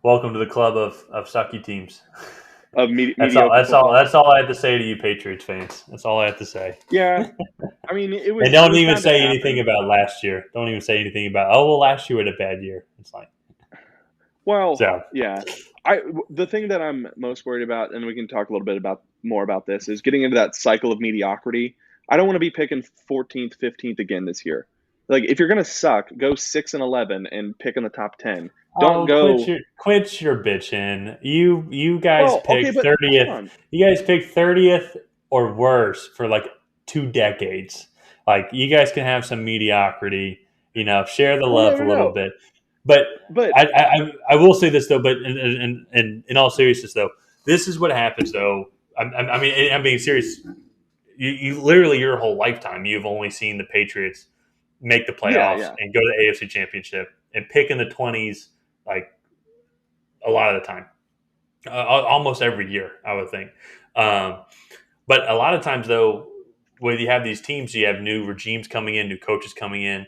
Welcome to the club of sucky teams. of That's all. mediocre That's all. football. That's all I have to say to you, Patriots fans. That's all I have to say. Yeah, I mean And it don't was even bound to say anything happen. about last year. Don't even say anything about last year had a bad year. It's like Well, so. yeah. The thing that I'm most worried about, and we can talk a little bit about more about this, is getting into that cycle of mediocrity. I don't want to be picking 14th, 15th again this year. Like if you're gonna suck, go 6-11 and pick in the top 10. Don't Oh, go. quit your bitching. You guys Well, okay, picked but hold 30th. on. You guys picked 30th or worse for like 2 decades. Like you guys can have some mediocrity. Share the Well, no, love a no, little no. bit. But But I will say this though. But in all seriousness though, this is what happens though. I mean, I'm being serious. You literally your whole lifetime you've only seen the Patriots make the yeah, playoffs yeah. and go to the AFC Championship and pick in the 20s like a lot of the time, almost every year, I would think. Um, but a lot of times, though, when you have these teams, you have new regimes coming in, new coaches coming in.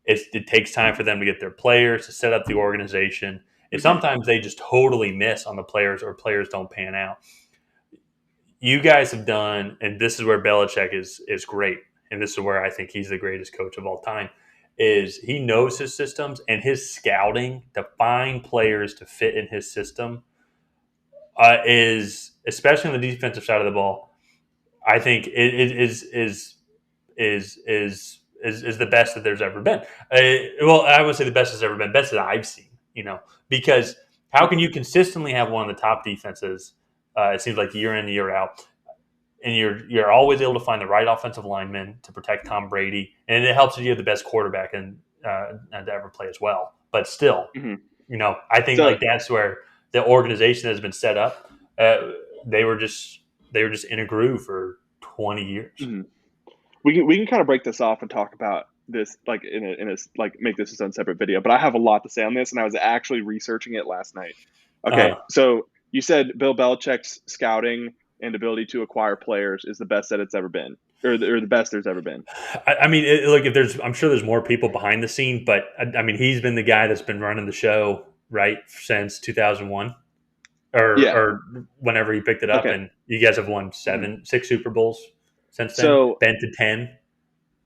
It takes time for them to get their players to set up the organization, and Hmm. sometimes they just totally miss on the players, or players don't pan out. You guys have done, and this is where Belichick is great, and this is where I think he's the greatest coach of all time. Is he knows his systems and his scouting to find players to fit in his system is especially on the defensive side of the ball. I think it is the best that there's ever been. Well, I would say the best that's ever been, best that I've seen. Because how can you consistently have one of the top defenses? It seems like year in year out, and you're always able to find the right offensive lineman to protect Tom Brady, and it helps that you have the best quarterback and to ever play as well. But still, Hmm. I think So like that's where the organization has been set up. Uh, they were just in a groove for 20 years. mhm. We can kind of break this off and talk about this like in a like make this its own separate video. But I have a lot to say on this, and I was actually researching it last night. Okay, Uh, so you said Bill Belichick's scouting and ability to acquire players is the best that it's ever been, or the best there's ever been. I mean, look, if I'm sure there's more people behind the scene, but I mean, he's been the guy that's been running the show right since 2001 Yeah. or whenever he picked it up, Okay. and you guys have won Mhm. six Super Bowls since then, So been to 10,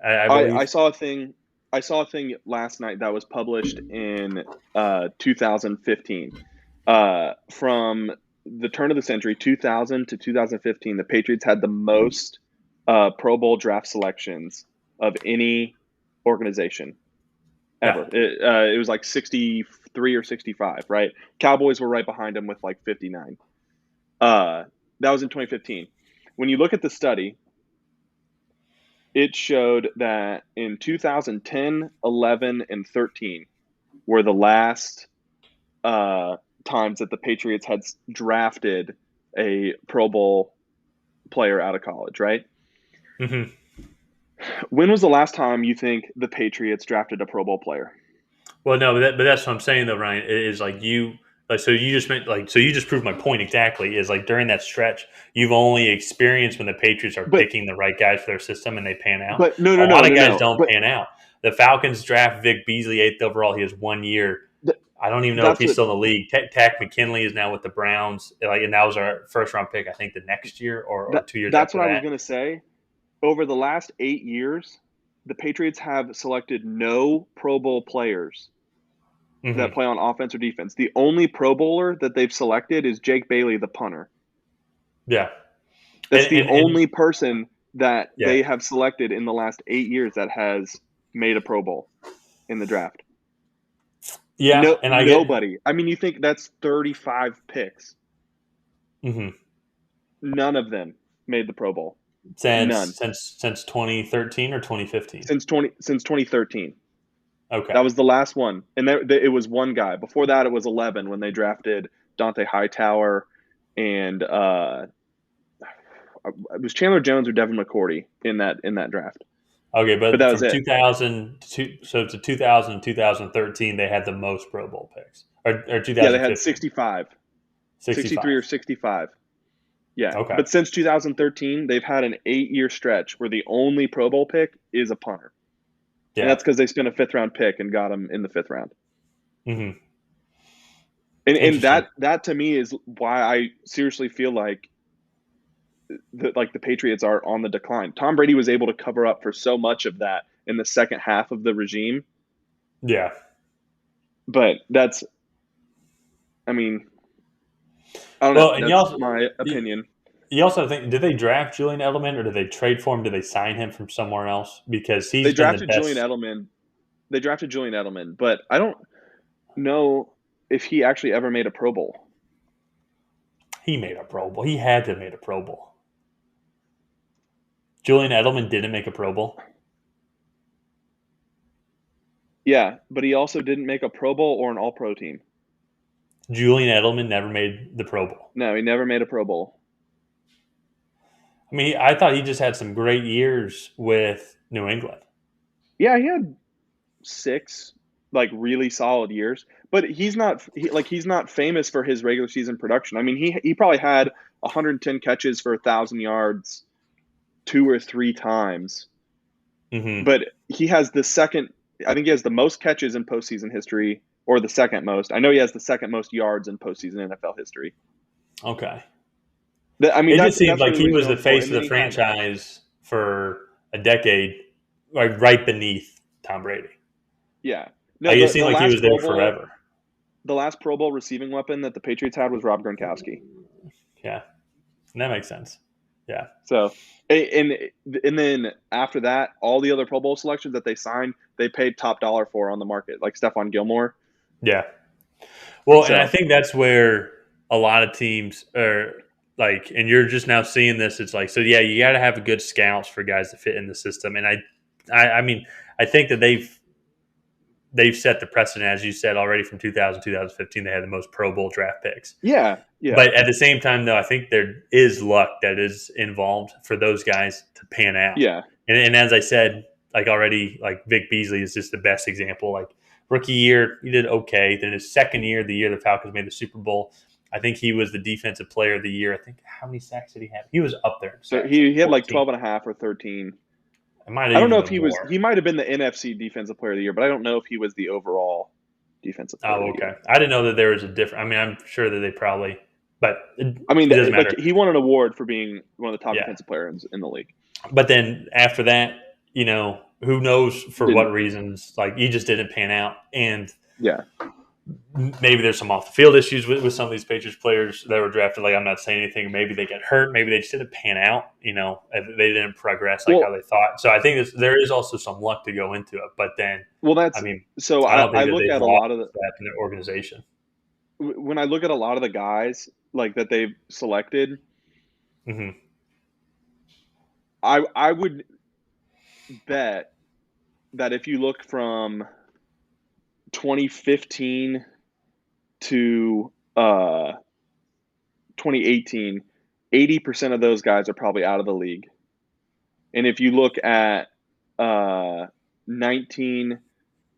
I I believe. saw a thing. I saw a thing last night that was published in 2015. From the turn of the century, 2000 to 2015, the Patriots had the most Pro Bowl draft selections of any organization Yeah. ever. It was like 63 or 65, right? Cowboys were right behind them with like 59. Uh, that was in 2015. When you look at the study, it showed that in 2010, 11, and 13 were the last uh, times that the Patriots had drafted a Pro Bowl player out of college, right? hmm When was the last time you think the Patriots drafted a Pro Bowl player? Well, no, but that's what I'm saying though, Ryan. Is like you like so you just meant like so you just proved my point exactly. Is like during that stretch, you've only experienced when the Patriots are But picking the right guys for their system and they pan out. but no A no no lot of no guys no. don't But pan out. The Falcons draft Vic Beasley 8th overall. He has 1 year. th- I don't even know if that's he's what still in the league. Tack McKinley is now with the Browns. Like, and that was our first round pick. I think the next year or 2 years that's after what I was that. gonna say. Over the last 8 years, the Patriots have selected no Pro Bowl players that hmm play on offense or defense. The only Pro Bowler that they've selected is Jake Bailey, the punter. Yeah, That's the and only person that yeah, they have selected in the last 8 years that has made a Pro Bowl in the draft. yeah, No, and I get. nobody. I mean, you think that's 35 picks? hmm None of them made the Pro Bowl. since None since 2013 or 2015. since 2013. That Okay. was the last one, and it was one guy. Before that, it was 11 when they drafted Dante Hightower, and it was Chandler Jones or Devin McCourty in that draft. Okay, But but that was from it. 2000 to so to 2000 2013, they had the most Pro Bowl picks, or Yeah, they had 2015, 65, 63 or 65. 65. Yeah, Okay, but since 2013, they've had an 8 year stretch where the only Pro Bowl pick is a punter, and yeah. that's because they spent a fifth round pick and got him in the fifth round. hmm And Interesting. that to me is why I seriously feel like the Patriots are on the decline. Tom Brady was able to cover up for so much of that in the second half of the regime, Yeah. but that's, I mean, I don't know. Well, and That's my you opinion. you also think, did they draft Julian Edelman or did they trade for him? Did they sign him from somewhere else? Because They he's been the drafted Julian best. Edelman. They drafted Julian Edelman, but I don't know if he actually ever made a Pro Bowl. He made a Pro Bowl. He had to have made a Pro Bowl. Julian Edelman didn't make a Pro Bowl. Yeah, but he also didn't make a Pro Bowl or an All Pro team. Julian Edelman never made the Pro Bowl. No, he never made a Pro Bowl. I mean, I thought he just had some great years with New England. Yeah, he had 6 like really solid years, but he's not famous for his regular season production. I mean, he probably had 110 catches for 1,000 yards 2 or 3 times, Mm-hmm. but he has the second. I think he has the most catches in postseason history, or the second most. I know he has the second most yards in postseason NFL history. Okay. I mean, It just seemed that's like really he what he's was known the for. face And of then the he had, franchise for a decade, like right beneath Tom Brady. yeah, no, Like it seemed like he was there forever. the last Pro Bowl receiving weapon that the Patriots had was Rob Gronkowski. Yeah, that makes sense. Yeah, So, and and then after that, all the other Pro Bowl selections that they signed, they paid top dollar for on the market, like Stephon Gilmore. yeah. Well, and I So, think that's where a lot of teams are like, and you're just now seeing this. It's like, so yeah, you got to have good scouts for guys to fit in the system. And I mean, I think that they've set the precedent, as you said already, from 2000, 2015. They had the most Pro Bowl draft picks. yeah, yeah, But at the same time, though, I think there is luck that is involved for those guys to pan out. yeah, And as I said, like already, like Vic Beasley is just the best example. Like rookie year, he did okay. Then his second year, the year the Falcons made the Super Bowl, I think he was the defensive player of the year. I think, how many sacks did he have? He was up there in sacks, like he had like 14. 12 and a half or 13. It might I have don't know even if been he more. might have been the NFC Defensive Player of the Year, but I don't know if he was the overall Defensive Player of Oh, the okay. Year. I didn't know that there was a different. I mean, I'm sure that they probably, but I mean, it doesn't like matter. he won an award for being one of the top Yeah. defensive players in the league. But then after that, who knows for Didn't, what reasons? Like he just didn't pan out, and yeah, maybe there's some off the field issues with some of these Patriots players that were drafted. Like I'm not saying anything. Maybe they get hurt. Maybe they just didn't pan out. They didn't progress like how well, they thought. So I think there is also some luck to go into it. But then, I that's mean, so. I don't I think that look they've at a lost lot of the that in their organization. when I look at a lot of the guys like that they've selected. Mm-hmm. I would bet that if you look from 2015 to 2018, 80% of those guys are probably out of the league. And if you look at 19,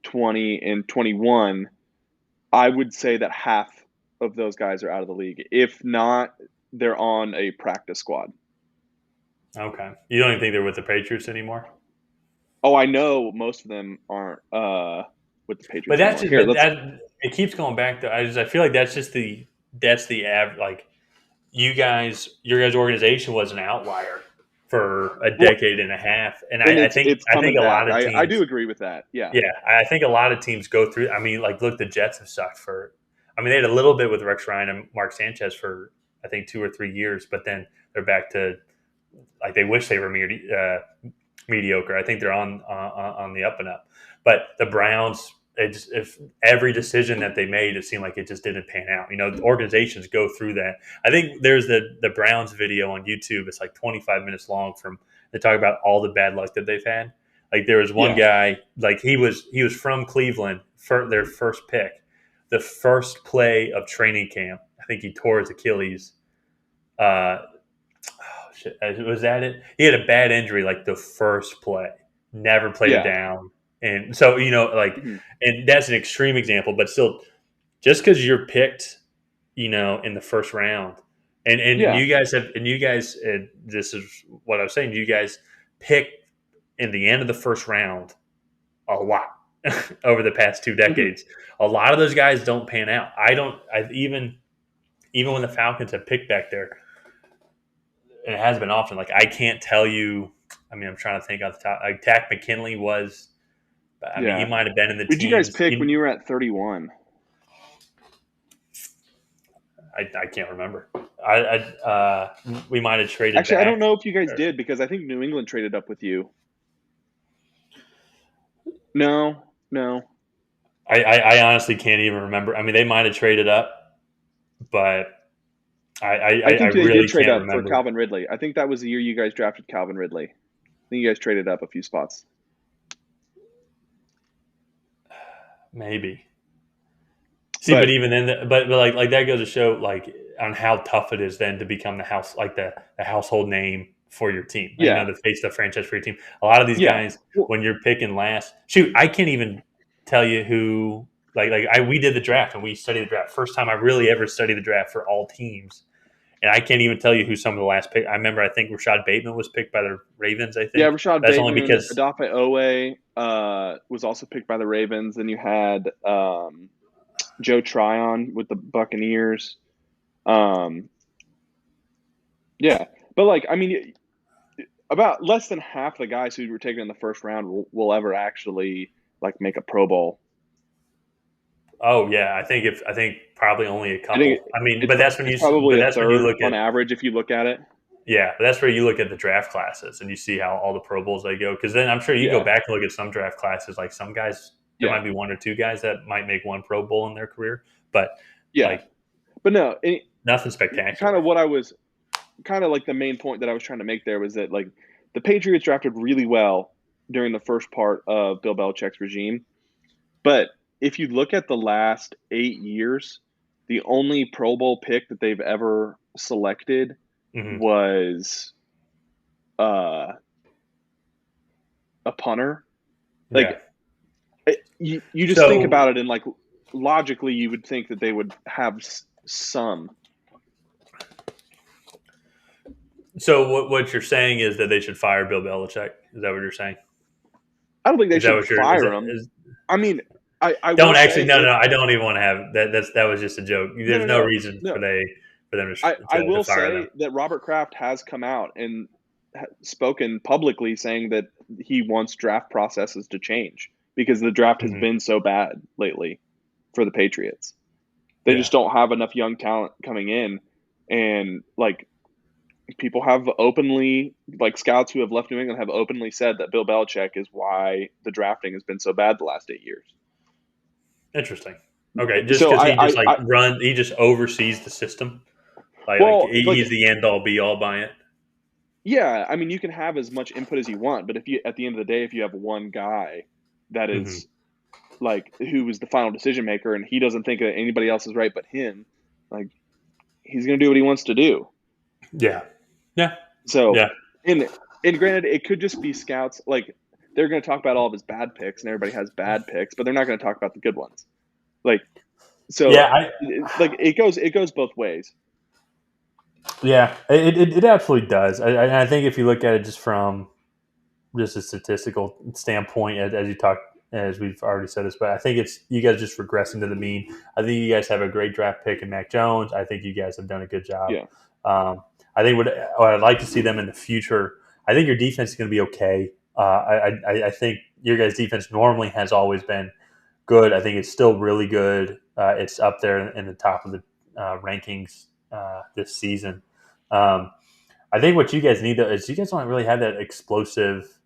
20, and 21, I would say that half of those guys are out of the league. If not, they're on a practice squad. Okay, you don't even think they're with the Patriots anymore? Oh, I know most of them aren't with the But Patriots that's anymore. just, Here, but let's. that it keeps going back to. I feel like that's the average. Like your guys' organization was an outlier for a Well, decade and a half, and and it's I think coming a back. lot of I do teams, agree with that. Yeah. yeah, I think a lot of teams go through. I mean, like look, the Jets have sucked for. I mean, they had a little bit with Rex Ryan and Mark Sanchez for I think 2 or 3 years, but then they're back to like they wish they were mediocre. I think they're on the up and up. But the Browns, if every decision that they made, it seemed like it just didn't pan out. Organizations go through that. I think there's the Browns video on YouTube. It's like 25 minutes long. They talk about all the bad luck that they've had. Like there was one Yeah. guy, like he was from Cleveland for their first pick. The first play of training camp, I think he tore his Achilles. Shit, was that it? He had a bad injury like the first play, never played it Yeah. down, and so Mhm. and that's an extreme example, but still, just because you're picked, in the first round, and Yeah. you guys this is what I was saying, you guys pick in the end of the first round a lot. over the past 2 Mhm. decades. A lot of those guys don't pan out. Even when the Falcons have picked back there, and it has been often. Like I can't tell you. I mean, I'm trying to think off the top. Like Tack McKinley was. I mean, he Yeah. might have been in the Who'd you guys teams. pick when you were at 31? I can't remember. We might have traded Actually, I don't back. know if you guys did because I think New England traded up with you. No, no. I honestly can't even remember. I mean, they might have traded up, but I I think they did really trade can't up for remember. Calvin Ridley. I think that was the year you guys drafted Calvin Ridley. I think you guys traded up a few spots. Maybe. See, but But even then, but like that goes to show like on how tough it is then to become the household name for your team. You know, yeah, the face of the franchise for your team. A lot of these yeah. guys, Well, when you're picking last, shoot, I can't even tell you who. We did the draft and we studied the draft. First time I really ever studied the draft for all teams, and I can't even tell you who some of the last pick. I remember I think Rashad Bateman was picked by the Ravens. I yeah, think Rashad that's only Bateman, because Odafe Owe was also picked by the Ravens. Then you had Joe Tryon with the Buccaneers. Um, yeah, but like I mean, about less than half the guys who were taken in the first round will ever actually like make a Pro Bowl. oh yeah, I think probably only a I think couple. I mean, but that's when it's probably but a that's when you third look on at. average if you look at it. Yeah, but that's where you look at the draft classes and you see how all the Pro Bowls they go. Because then I'm sure you go Yeah, back and look at some draft classes. Like some guys, there yeah, might be one or two guys that might make one Pro Bowl in their career, but yeah. like But no, nothing kind spectacular. of what I was kind of like the main point that I was trying to make there was that like the Patriots drafted really well during the first part of Bill Belichick's regime. But if you look at the last 8 years, the only Pro Bowl pick that they've ever selected Hmm. was uh, a punter. Yeah. Like you just think So about it and like logically you would think that they would have some. what you're saying is that they should fire Bill Belichick? Is that what you're saying? I don't think they Is that should what you're? Is fire that him. is? I mean, I will Don't actually. say No, no, if no. I don't even want to have that. That was just a joke. no There's no no no reason no for them I to will fire them. say that Robert Kraft has come out and spoken publicly saying that he wants draft processes to change because the draft has Hmm. been so bad lately for the Patriots. They Yeah. just don't have enough young talent coming in, and like people have openly, like scouts who have left New England have openly said that Bill Belichick is why the drafting has been so bad the last 8 years. Interesting. Okay, just So because he just I he just oversees the system. well, He's like the end all be all by it. yeah, I mean, you can have as much input as you want, but if you, at the end of the day, if you have one guy that Hmm. is like who is the final decision maker and he doesn't think that anybody else is right but him, like he's going to do what he wants to do. Yeah, yeah, So, yeah, and and granted, it could just be scouts. Like they're going to talk about all of his bad picks, and everybody has bad picks, but they're not going to talk about the good ones. Like so, yeah. like it goes both ways. Yeah, it absolutely does. I think if you look at it just from just a statistical standpoint, as you talked, as we've already said this, but I think it's you guys just regressing to the mean. I think you guys have a great draft pick in Mac Jones. I think you guys have done a good job. Yeah, I think what I'd like to see them in the future. I think your defense is going to be okay. I think your guys' defense normally has always been good. I think it's still really good. It's up there in the top of the rankings this season. Um, I think what you guys need is you guys don't really have that explosive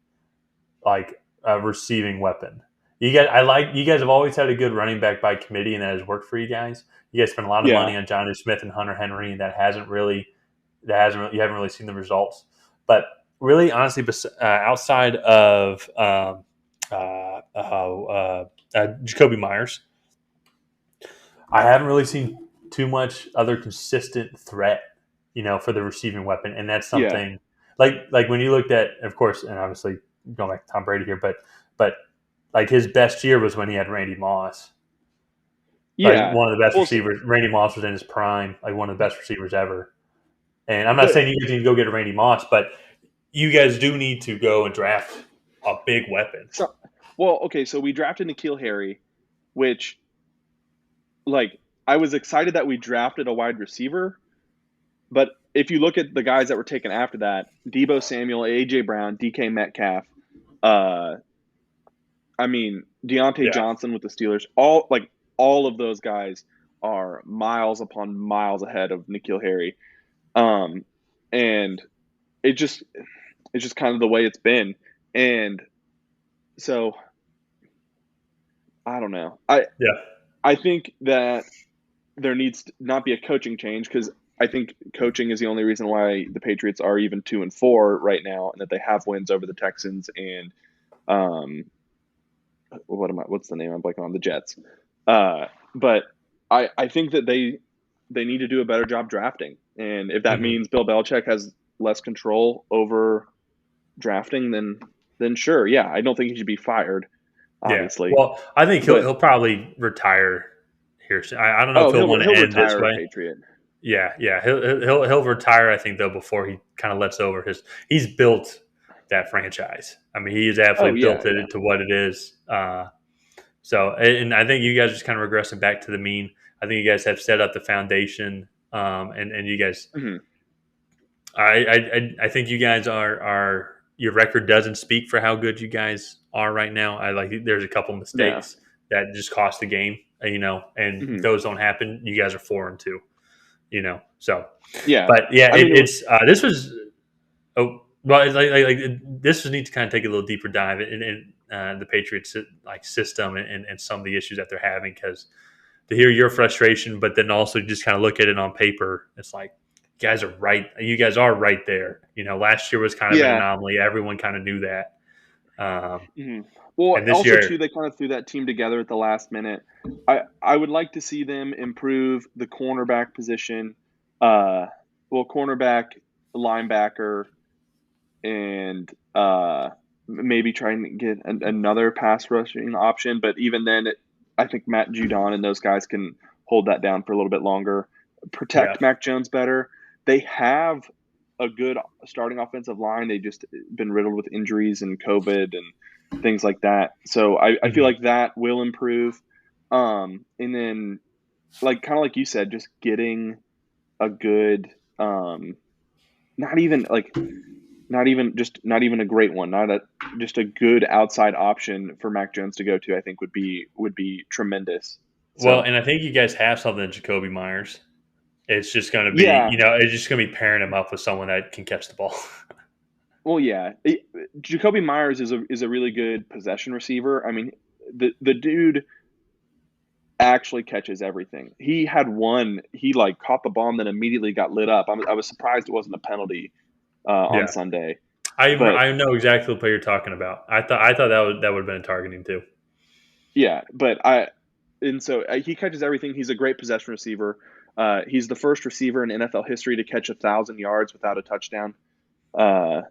receiving weapon. You guys have always had a good running back by committee, and that has worked for you guys. You guys spent a lot of yeah, money on Johnny Smith and Hunter Henry, and you haven't really seen the results. But really, honestly, outside of Jacoby Myers, I haven't really seen too much other consistent threat, for the receiving weapon, and that's yeah, something like when you looked at, of course, and obviously going back to Tom Brady here, but like his best year was when he had Randy Moss, like yeah. one of the best Well, receivers. Randy Moss was in his prime, like one of the best receivers ever. And I'm not but saying you guys need to go get a Randy Moss, but you guys do need to go and draft a big weapon. so Well, okay, so we drafted N'Keal Harry, which, like, I was excited that we drafted a wide receiver, but if you look at the guys that were taken after that, Debo Samuel, A.J. Brown, DK Metcalf, uh, I mean, Deontay Yeah, Johnson with the Steelers, all of those guys are miles upon miles ahead of N'Keal Harry. Um, and it just it's just kind of the way it's been. And so I don't know. yeah, I think that there needs to not be a coaching change because I think coaching is the only reason why the Patriots are even 2-4 right now, and that they have wins over the Texans and um, what's the name? I'm blanking on the Jets. But I think that they need to do a better job drafting, and if that hmm means Bill Belichick has less control over drafting, then sure, yeah, I don't think he should be fired, yeah. obviously, Well, I think he'll but he'll probably retire here soon. I don't know if oh, he'll he'll want to he'll end this retire a way. Patriot. Yeah, yeah. He'll retire. I think though before he kind of lets over his. He's built that franchise. I mean, he has Oh absolutely yeah, built yeah. it to what it is. So, and I think you guys are just kind of regressing back to the mean. I think you guys have set up the foundation, and you guys. Hmm. I think you guys are your record doesn't speak for how good you guys are right now. I like there's a couple No. mistakes that just cost the game, and if Hmm. those don't happen, you guys are 4-2, So, Yeah. but yeah, I mean, it's this was well, it's this was need to kind of take a little deeper dive in the Patriots like system and some of the issues that they're having because to hear your frustration, but then also just kind of look at it on paper, it's like you guys are right. You guys are right there. Last year was kind of an yeah. anomaly. Everyone kind of knew that. Hmm. Well, And this also year, too, they kind of threw that team together at the last minute. I would like to see them improve the cornerback position. Uh, well, cornerback, linebacker, and maybe trying to get another pass rushing option. But even then, I think Matt Judon and those guys can hold that down for a little bit longer. yeah, Protect Mac Jones better. They have a good starting offensive line. They just been riddled with injuries and COVID and things like that. So I feel hmm like that will improve. And then kind of like you said, just getting a good not even like not even a great one, not a just a good outside option for Mac Jones to go to, I think would be tremendous. well, So and I think you guys have something in Jacoby Myers. It's just going to be, yeah, it's just going to be pairing him up with someone that can catch the ball. well yeah, Jacoby Myers is a really good possession receiver. I mean, the dude actually catches everything. He had one, he like caught the bomb, then immediately got lit up. I was surprised it wasn't a penalty on Yeah, Sunday, I but I know exactly what play you're talking about. I thought that would have been a targeting too. yeah, but and so he catches everything. He's a great possession receiver. He's the first receiver in NFL history to catch 1,000 yards without a touchdown. Uh,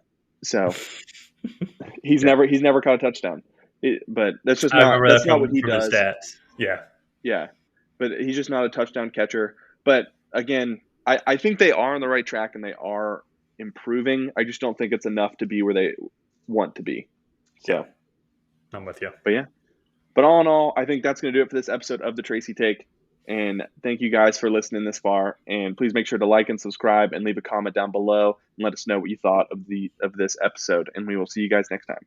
so Yeah, he's never caught a touchdown. But I remember that that's not what from he his does. stats. Yeah, Yeah, but he's just not a touchdown catcher. But again, I think they are on the right track and they are improving. I just don't think it's enough to be where they want to be. yeah, So, I'm with you. but yeah. But all in all, I think that's going to do it for this episode of the Tracy Take. And thank you guys for listening this far. And please make sure to like and subscribe and leave a comment down below and let us know what you thought of this episode. And we will see you guys next time.